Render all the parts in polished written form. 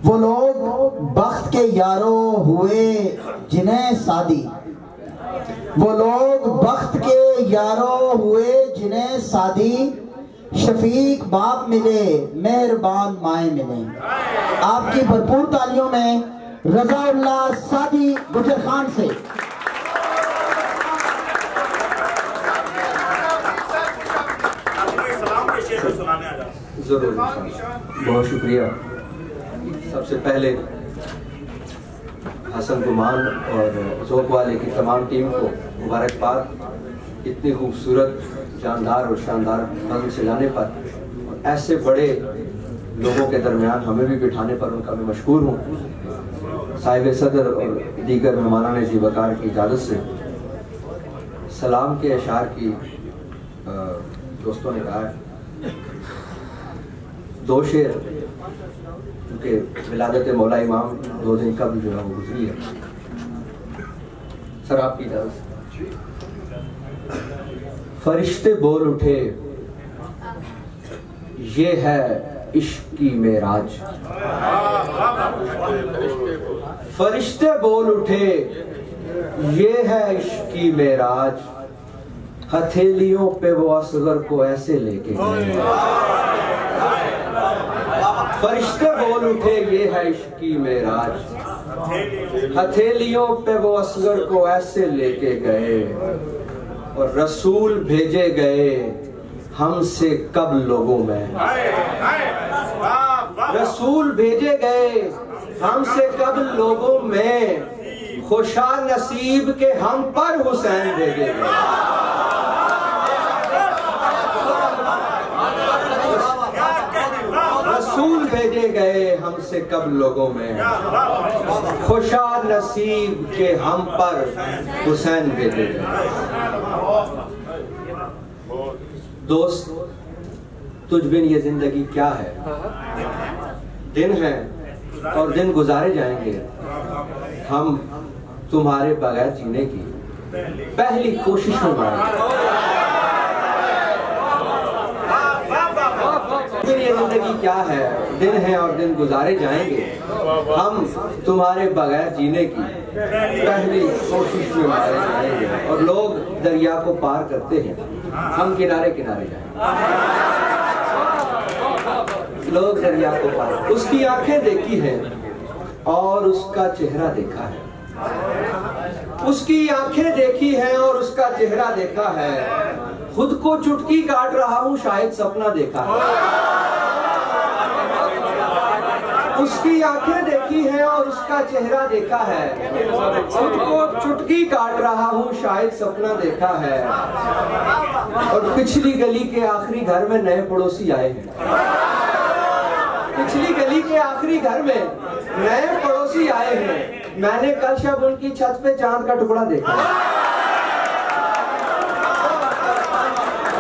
वो लोग बख्त के यारों हुए जिन्हें शादी, वो लोग बख्त के यारों हुए जिन्हें शादी, शफीक बाप मिले मेहरबान माए मिले। आपकी भरपूर तालियों में रज़ाउल्लाह सादी गुजर खान से। जरूर, बहुत शुक्रिया। सबसे पहले हसन गुमान और ज़ौक़ वाले की तमाम टीम को मुबारकबाद। इतनी खूबसूरत, जानदार और शानदार नज़्म सजाने पर और ऐसे बड़े लोगों के दरमियान हमें भी बिठाने पर उनका मैं मशकूर हूँ। साहिब सदर और दीगर मेहमानान जी वकार की इजाज़त से सलाम के अशार की दोस्तों ने कहा है। दो शेर उनके विलादत मौला इमाम 2 दिन कबल जो है वो गुजरी है। सर आपकी इजाज़त। फरिश्ते बोल उठे ये है इश्क की मेराज, फरिश्ते बोल उठे ये है इश्क की मेराज, हथेलियों पे वो असगर को ऐसे लेके गए। फरिश्ते बोल उठे ये है इश्क की मेराज, हथेलियों पे वो असगर को ऐसे लेके गए। और रसूल भेजे गए हमसे कब लोगों में, रसूल भेजे गए हमसे कब लोगों में, खुशा नसीब के हम पर हुसैन भेजे गए। रसूल भेजे गए हमसे कब लोगों में, खुशा नसीब के हम पर हुसैन भेजे गए। दोस्त तुझ बिन ये जिंदगी क्या है, दिन है और दिन गुजारे जाएंगे। हम तुम्हारे बगैर जीने की पहली कोशिश में मारेंगे। ये जिंदगी क्या है, दिन है और दिन गुजारे जाएंगे। हम तुम्हारे बगैर जीने की पहली कोशिश में मारे जाएंगे। और लोग दरिया को पार करते हैं, हम किनारे किनारे जाएंगे। लोग दरिया को पार, उसकी आंखें देखी हैं और उसका चेहरा देखा है, उसकी आंखें देखी हैं और उसका चेहरा देखा है। खुद को चुटकी काट रहा हूँ शायद सपना देखा है, उसकी आंखें देखी हैं और उसका चेहरा देखा है। खुद को चुटकी काट रहा हूँ शायद सपना देखा है। और पिछली गली के आखिरी घर में नए पड़ोसी आए हैं, पिछली गली के आखिरी घर में नए पड़ोसी आए हैं। मैंने कल शब उनकी छत पे चांद का टुकड़ा देखा।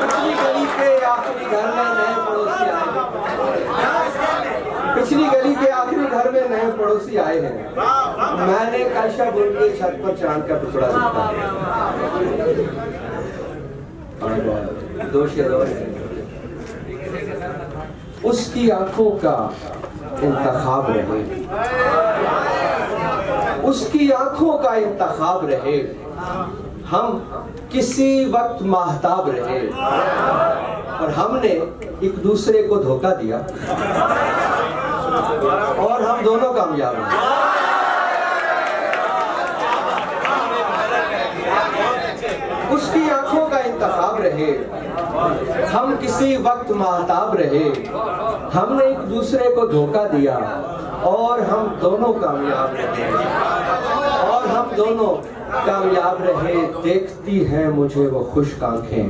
पिछली गली के आखिरी घर में नए पड़ोसी आए हैं, पिछली गली के आखिरी घर में नए पड़ोसी आए हैं। मैंने कल शब उनकी छत पर चांद का टुकड़ा देखा। दो शेर और। उसकी आंखों का इंतखाब रहे, उसकी आंखों का इंतखाब रहे। हम किसी वक्त महताब रहे और हमने एक दूसरे को धोखा दिया और हम दोनों कामयाब हुए। उसकी आंखों का इंतखाब रहे, हम किसी वक्त महताब रहे। हमने एक दूसरे को धोखा दिया और हम दोनों कामयाब रहे, और हम दोनों कामयाब रहे। देखती हैं मुझे वो खुश्क आंखें,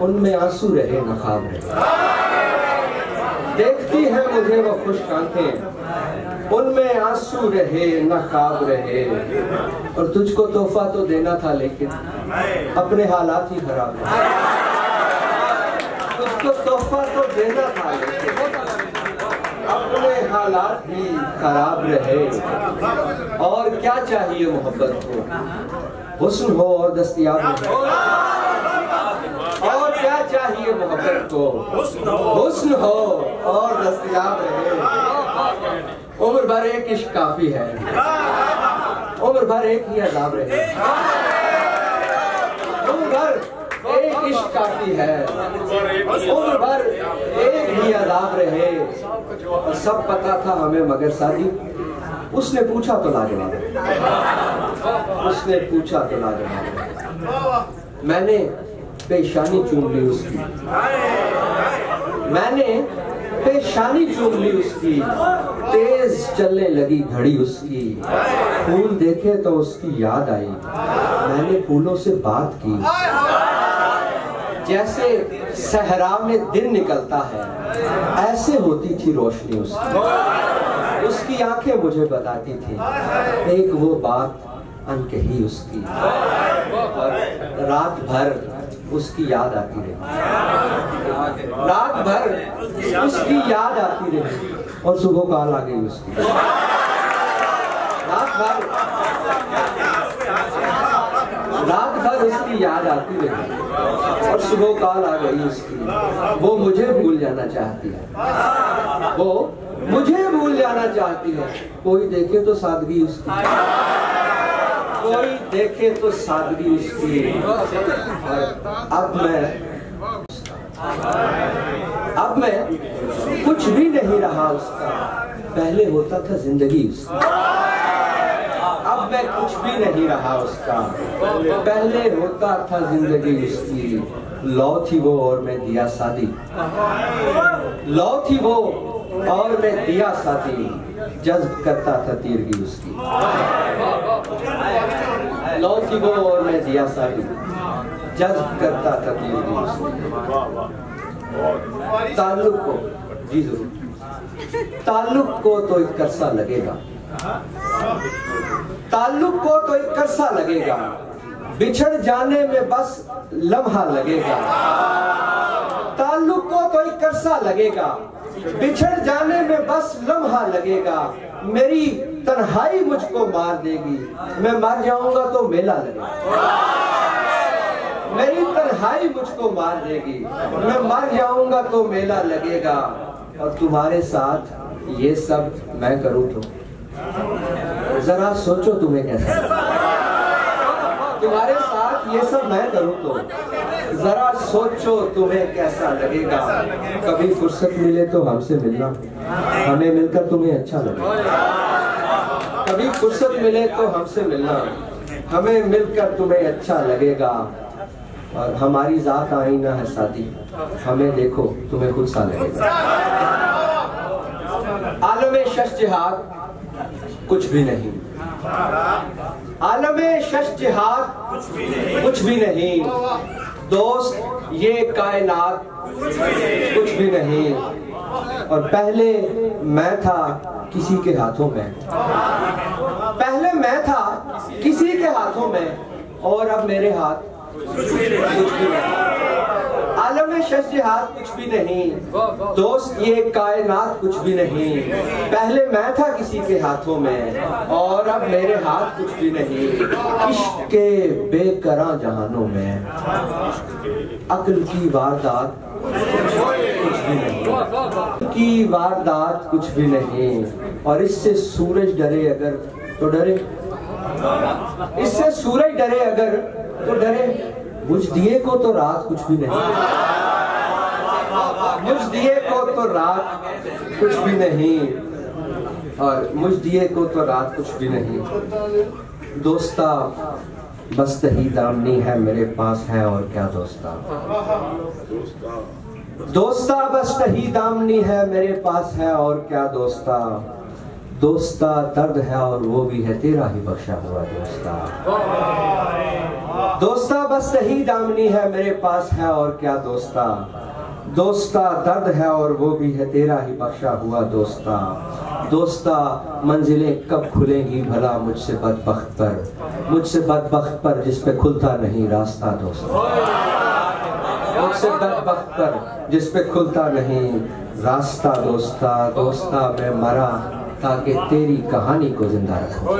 उनमें आंसू रहे न ख्वाब रहे। देखती हैं मुझे वो खुश्क आंखें, उनमें आंसू रहे न ख्वाब रहे। और तुझको तोहफा तो देना था लेकिन अपने हालात ही खराब रहे। तुझको तोहफा तो देना था लेकिन अपने हालात ही खराब रहे। और क्या चाहिए मोहब्बत को, हुस्न हो और दस्तयाब रहे। और क्या चाहिए मोहब्बत को, हुस्न हो और दस्तयाब रहे। उम्र भर एक इश्क काफी है, उम्र भर एक ही अजाब रहे, उम्र भर एक इश्क काफी है, उम्र भर एक ही अजाब रहे। और सब पता था हमें मगर शादी, उसने पूछा तो लाजवाब, उसने पूछा तो लाजवाब। मैंने पेशानी चूम ली उसकी, मैंने पेशानी चूम ली उसकी, तेज चलने लगी घड़ी उसकी, फूल देखे तो उसकी याद आई, मैंने फूलों से बात की, जैसे सहरा में दिन निकलता है ऐसे होती थी रोशनी उसकी, उसकी आंखें मुझे बताती थी एक वो बात अनकही उसकी, और रात भर उसकी याद आती रही, रात भर उसकी याद आती रही, और सुबह कॉल आ गई उसकी, रात भर उसकी याद आती रही, और सुबह कॉल आ गई उसकी। वो मुझे भूल जाना चाहती है, वो मुझे भूल जाना चाहती है, कोई देखे तो सादगी उसकी, कोई देखे तो सादगी उसकी। अब मैं कुछ भी नहीं रहा उसका, पहले होता था जिंदगी उसकी। अब मैं कुछ भी नहीं रहा उसका, पहले होता था जिंदगी उसकी। लौ थी वो और मैं दिया शादी, लौ थी वो और मैं दिया शादी, जज्ब करता था तीरगी उसकी। लौ थी वो और मैं दिया शादी, जज्ब करता था तीरगी उसकी। ताल्लुक को, जी जरूर, ताल्लुक को तो एक कर्सा लगेगा, ताल्लुक को तो एक कर्सा लगेगा, बिछड़ जाने में बस लम्हा लगेगा। ताल्लुक को तो एक कर्सा लगेगा, बिछड़ जाने में बस लम्हा लगेगा। मेरी तन्हाई मुझको मार देगी, मैं मर जाऊंगा तो मेला लगेगा। मेरी तन्हाई मुझको मार देगी, मैं मर जाऊंगा तो मेला लगेगा। और तुम्हारे साथ ये सब मैं करूं तो जरा सोचो तुम्हें कैसा, तुम्हारे साथ ये सब मैं करूं तो जरा सोचो तुम्हें कैसा लगेगा। कभी फुर्सत मिले तो हमसे मिलना, हमें मिलकर तुम्हें अच्छा लगेगा। कभी फुर्सत मिले तो हमसे मिलना, हमें मिलकर तुम्हें अच्छा लगेगा। और हमारी जात आईना है शादी, हमें देखो तुम्हें खुद सा लगेगा। आलमे शश जिहाद कुछ भी नहीं, आलमे शश जिहाद कुछ भी नहीं, दोस्त ये कायनात कुछ भी नहीं। और पहले मैं था किसी के हाथों में, पहले मैं था किसी के हाथों में, और अब मेरे हाथ कुछ भी नहीं। आलम शश जिहाद कुछ भी नहीं, दोस्त ये कायनात कुछ भी नहीं। पहले मैं था किसी के हाथों में, और अब मेरे हाथ कुछ भी नहीं। इश्क के बेकरां जहानों में अक्ल की वारदात कुछ भी नहीं, की वारदात कुछ भी नहीं। और इससे सूरज डरे अगर तो डरे, इससे सूरज डरे अगर तो डरे, मुझ दिए को तो रात कुछ भी नहीं, मुझ दिए को तो रात कुछ भी नहीं, और मुझ दिए को तो रात कुछ भी नहीं। दोस्ता बस तही दामनी है मेरे पास है और क्या दोस्ता, दोस्ता बस तही दामनी है मेरे पास है और क्या दोस्ता। दोस्ता दर्द है और वो भी है तेरा ही बख्शा हुआ दोस्ता, दोस्ता बस तही दामनी है मेरे पास है और क्या दोस्ता। दोस्ता दर्द है और वो भी है तेरा ही बख्शा हुआ दोस्ता। दोस्ता मंजिलें कब खुलेंगी भला मुझसे बदबख्त पर, मुझसे बदबख्त पर जिस पे खुलता नहीं रास्ता दोस्ता, मुझसे बदबख्त पर जिस पे खुलता नहीं रास्ता दोस्ता। दोस्ता मैं मरा ताकि तेरी कहानी को जिंदा रखूं,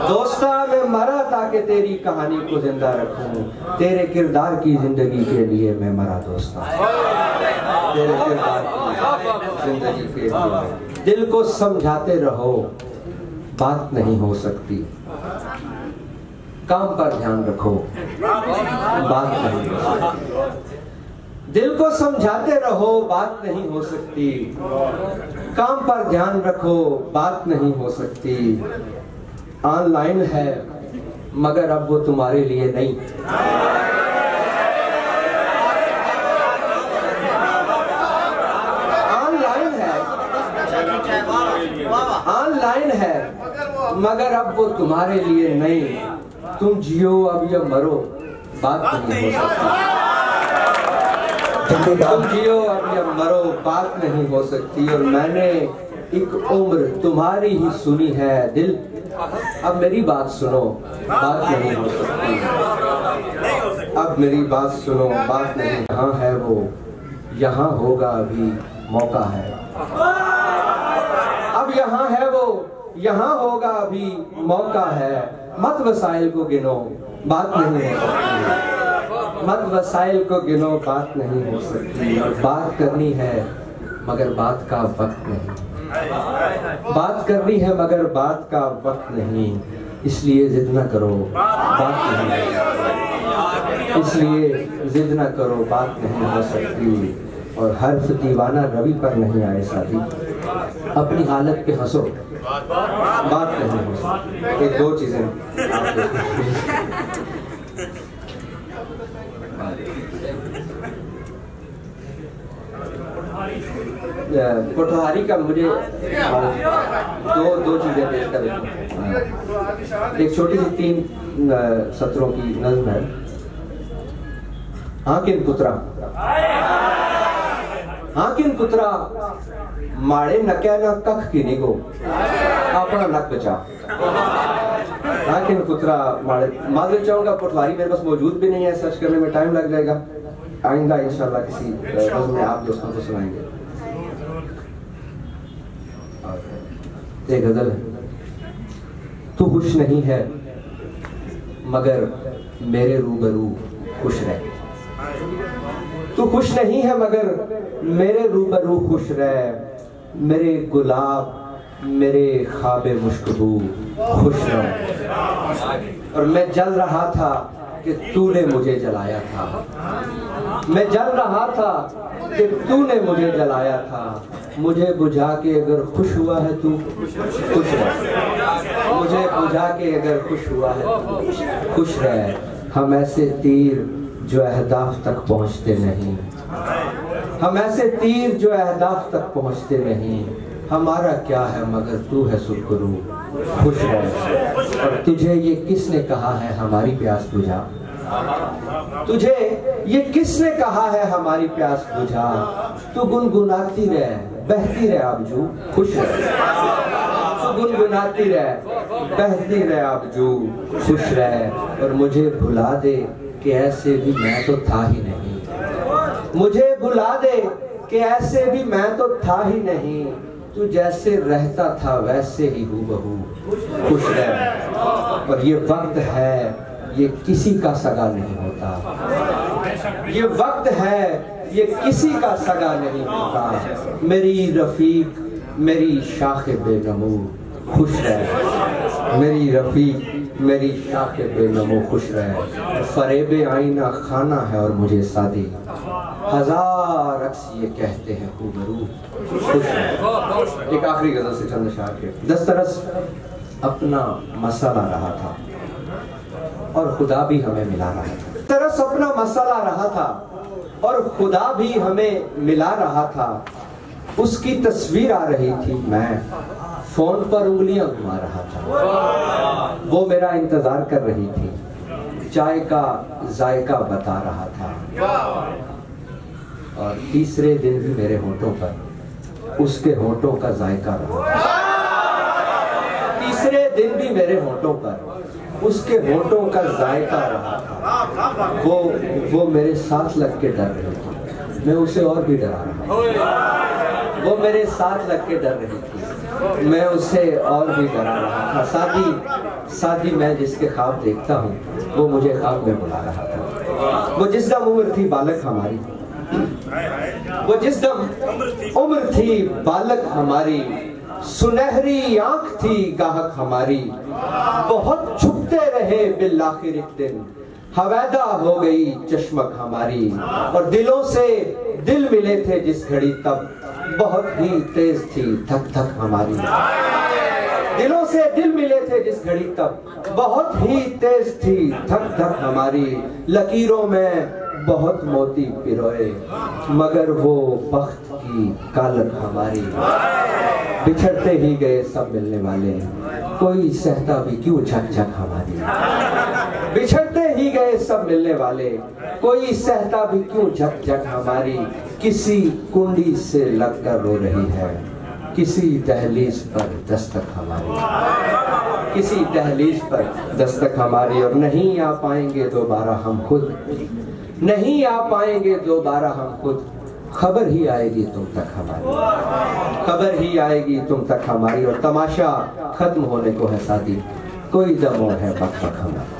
दोस्ता मैं मरा ताकि तेरी कहानी को जिंदा रखूं। तेरे किरदार की जिंदगी के लिए मैं मरा दोस्ता, तेरे किरदार की जिंदगी के लिए। दिल को समझाते रहो, बात नहीं हो सकती। काम पर ध्यान रखो, बात नहीं हो सकती। दिल को समझाते रहो, बात नहीं हो सकती। काम पर ध्यान रखो, बात नहीं हो सकती। ऑनलाइन है मगर अब वो तुम्हारे लिए नहीं। ऑनलाइन है मगर अब वो तुम्हारे लिए नहीं। तुम जियो अब या मरो, बात नहीं हो सकती। तुम जियो अब या मरो, बात नहीं हो सकती। और मैंने एक उम्र तुम्हारी ही सुनी है दिल, अब मेरी बात सुनो, बात नहीं हो सकती। अब मेरी बात सुनो, बात नहीं। यहाँ है वो, यहाँ होगा अभी मौका है। अब यहाँ है वो, यहाँ होगा अभी मौका है। मत वसाइल को गिनो, बात नहीं हो सकती। मत वसाइल को गिनो, बात नहीं हो सकती। और बात करनी है मगर बात का वक्त नहीं। बात करनी है मगर बात का वक्त नहीं। इसलिए जिद न करो, बात नहीं हो सकती। इसलिए जिद न करो, बात नहीं हो सकती। और हर्फ दीवाना रवि पर नहीं आए साथी। अपनी हालत पे हंसो, बात नहीं हो सकती। ये दो चीजें पोठहारी का मुझे दो चीजें पेश कर। एक छोटी सी 3 सत्रों की नज्म है। हाकिन पुत्रा, हाकिन पुत्रा, माड़े नक्या न कख की निगो, अपना नक बचा। हाकिन पुत्रा माड़े, माजूद चाहूंगा पोठवारी मेरे पास मौजूद भी नहीं है, सर्च करने में टाइम लग जाएगा। आइंदा इंशाल्लाह किसी नज़्म में आप दोस्तों को सुनाएंगे। एक गजल है। तू खुश नहीं है मगर मेरे रूबरू खुश रह। तू खुश नहीं है मगर मेरे रूबरू खुश रह। मेरे गुलाब, मेरे ख्वाबे मुश्कबू खुश रह। और मैं जल रहा था कि तूने मुझे जलाया था। मैं जल रहा था कि तूने मुझे जलाया था। मुझे बुझा के अगर खुश हुआ है तू, खुश रह। मुझे बुझा के अगर खुश हुआ है तू, खुश रह। हम ऐसे तीर जो अहदाफ तक पहुंचते नहीं। हम ऐसे तीर जो अहदाफ तक पहुंचते नहीं। हमारा क्या है मगर तू है सुरखरू, खुश रह। और तुझे ये किसने कहा है हमारी प्यास बुझा। तुझे ये किसने कहा है हमारी प्यास बुझा। तू गुनगुनाती रह, बहती रह आबजू, खुश रह। तू गुनगुनाती रह, बहती रह आबजू, खुश रह। और मुझे भुला दे कि ऐसे भी मैं तो था ही नहीं। मुझे भुला दे कि ऐसे भी मैं तो था ही नहीं। तू जैसे रहता था वैसे ही हूबहू, खुश रह। और ये वक्त है, ये किसी का सगा नहीं होता। ये वक्त है, ये किसी का सगा नहीं होता। मेरी रफीक, मेरी शाखे बेनमू, खुश रह। मेरी रफीक, मेरी शाखे बेनमू, खुश रह। फरेबे आईना खाना है और मुझे सादी। हजार अक्स ये कहते हैं खूबरू, खुश रह। एक आखिरी गजल से चंद अशआर के। दस्तरस अपना मसाला रहा था और खुदा भी हमें मिला रहा था। तरस अपना मसाला रहा था और खुदा भी हमें मिला रहा था। उसकी तस्वीर आ रही थी, मैं फोन पर उंगलियां घुमा रहा था। वो मेरा इंतजार कर रही थी, चाय का जायका बता रहा था। और तीसरे दिन भी मेरे होठों पर उसके होठों का जायका रहा। तीसरे दिन भी मेरे होठों पर उसके होठों का जायका रहा था। वो मेरे साथ लग के डर रही थी, मैं उसे और भी डरा रहा। वो मेरे साथ लग के डर रही थी, मैं उसे और भी डरा रहा था। सादी मैं जिसके ख्वाब देखता हूँ वो मुझे ख्वाब में बुला रहा था। वो जिस दम उम्र थी बालक हमारी, वो जिस दम उम्र थी बालक हमारी, सुनहरी आंख थी गाहक हमारी, बहुत छुपते रहे बिल आखिर एक दिन, हवैदा हो गई चश्मक हमारी। और दिलों से दिल मिले थे जिस घड़ी तब, बहुत ही तेज थी धक धक हमारी। दिलों से दिल मिले थे जिस घड़ी तब, बहुत ही तेज थी धक धक हमारी। लकीरों में बहुत मोती पिरोए, मगर वो बख्त की कालक हमारी। बिछड़ते ही गए सब मिलने वाले, कोई सहता भी क्यों झक झक हमारी। बिछड़ते ही गए सब मिलने वाले, कोई सहता भी क्यों झक झक हमारी। किसी कुंडी से लगकर रो रही है, किसी दहलीज पर दस्तक हमारी। किसी दहलीज पर दस्तक हमारी। और नहीं आ पाएंगे दोबारा हम खुद, नहीं आ पाएंगे दोबारा हम खुद, खबर ही आएगी तुम तक हमारी। खबर ही आएगी तुम तक हमारी। और तमाशा खत्म होने को है शादी, कोई दम और है बक बक हमारा।